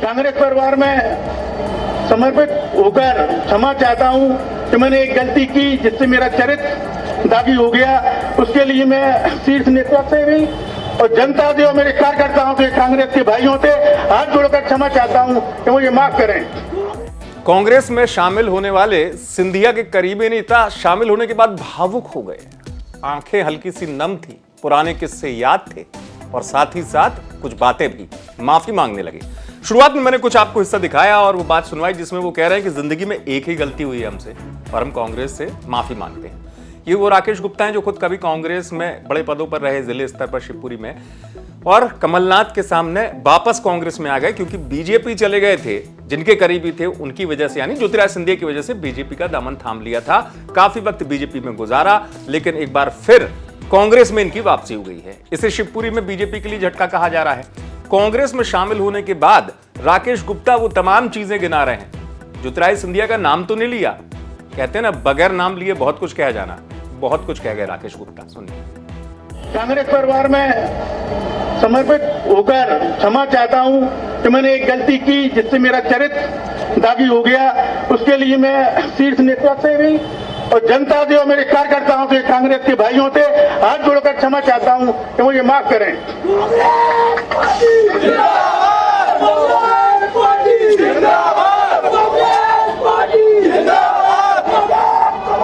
कांग्रेस परिवार में समर्पित होकर क्षमा चाहता हूं कि मैंने एक गलती की जिससे मेरा चरित्र दागी हो गया। उसके लिए मैं शीर्ष नेतृत्व से भी और जनता से और मेरे कार्यकर्ताओं से, कांग्रेस के भाइयों से हाथ जोड़कर क्षमा चाहता हूं कि मुझे माफ करें। कांग्रेस में शामिल होने वाले सिंधिया के करीबी नेता शामिल होने के बाद भावुक हो गए। आंखें हल्की सी नम थी, पुराने किस्से याद थे और साथ ही साथ कुछ बातें भी, माफी मांगने लगे। शुरुआत में मैंने कुछ आपको हिस्सा दिखाया और वो बात सुनवाई जिसमें वो कह रहे हैं कि जिंदगी में एक ही गलती हुई है हमसे और हम कांग्रेस से माफी मांगते हैं। ये वो राकेश गुप्ता हैं जो खुद कभी कांग्रेस में बड़े पदों पर रहे, जिले स्तर पर शिवपुरी में, और कमलनाथ के सामने वापस कांग्रेस में आ गए क्योंकि बीजेपी चले गए थे। जिनके करीबी थे उनकी वजह से, यानी ज्योतिरादित्य सिंधिया की वजह से बीजेपी का दामन थाम लिया था। काफी वक्त बीजेपी में गुजारा, लेकिन एक बार फिर कांग्रेस में इनकी वापसी हो गई है। इसे शिवपुरी में बीजेपी के लिए झटका कहा जा रहा है। कांग्रेस में शामिल होने के बाद राकेश गुप्ता वो तमाम चीजें गिना रहे हैं। ज्योतिरादित्य सिंधिया का नाम तो नहीं लिया, कहते हैं ना बगैर नाम लिए बहुत कुछ कह जाना। बहुत कुछ कह गए राकेश गुप्ता, सुनिए। कांग्रेस परिवार में समर्पित होकर क्षमा चाहता हूं कि मैंने एक गलती की जिससे मेरा चरित्र दागी हो गया। उसके लिए मैं शीर्ष नेतृत्व से भी और जनता से और मेरे कार्यकर्ताओं से, कांग्रेस के भाइयों से हाथ जोड़कर क्षमा चाहता हूं कि मुझे माफ करें।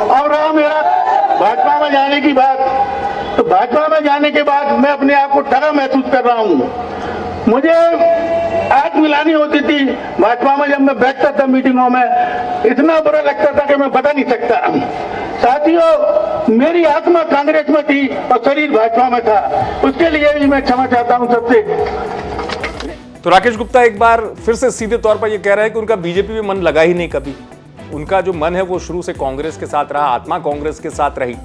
और रहा मेरा भाजपा में जाने की बात, तो भाजपा में जाने के बाद मैं अपने आप को डरा महसूस कर रहा हूं। मुझे आंख मिलानी होती थी भाजपा में, जब मैं बैठता था मीटिंगों में, इतना बुरा लगता था कि मैं बता नहीं सकता। साथियों, मेरी आत्मा कांग्रेस में थी और शरीर भाजपा में था। उसके लिए भी मैं क्षमा चाहता हूं सबसे। तो राकेश गुप्ता एक बार फिर से सीधे तौर पर यह कह रहे हैं कि उनका बीजेपी में मन लगा ही नहीं कभी। उनका जो मन है वो शुरू से कांग्रेस के साथ रहा, आत्मा कांग्रेस के साथ रही,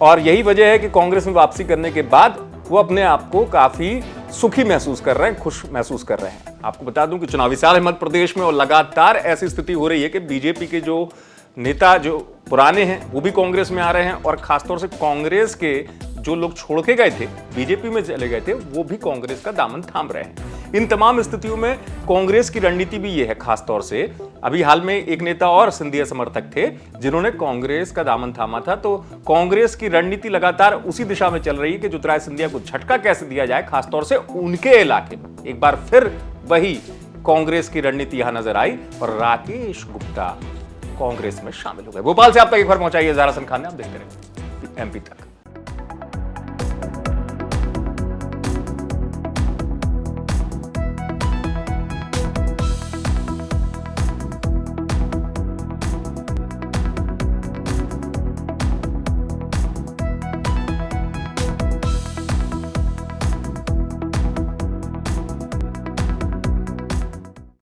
और यही वजह है कि कांग्रेस में वापसी करने के बाद वो अपने आप को काफी सुखी महसूस कर रहे हैं, खुश महसूस कर रहे हैं। आपको बता दूं कि चुनावी साल है मध्य प्रदेश में और लगातार ऐसी स्थिति हो रही है कि बीजेपी के जो नेता जो पुराने हैं वो भी कांग्रेस में आ रहे हैं और खासतौर से कांग्रेस के जो लोग छोड़ के गए थे, बीजेपी में चले गए थे, वो भी कांग्रेस का दामन थाम रहे हैं। इन तमाम स्थितियों में कांग्रेस की रणनीति भी ये है, खासतौर से अभी हाल में एक नेता और सिंधिया समर्थक थे जिन्होंने कांग्रेस का दामन थामा था। तो कांग्रेस की रणनीति लगातार उसी दिशा में चल रही है कि ज्योतिरादित्य सिंधिया को झटका कैसे दिया जाए, खासतौर से उनके इलाके में। एक बार फिर वही कांग्रेस की रणनीति यहां नजर आई और राकेश गुप्ता कांग्रेस में शामिल हो गए। भोपाल से आप तक एक बार पहुंचाइए ज़ारा हसन खान ने, आप देखते रहे एमपी तक।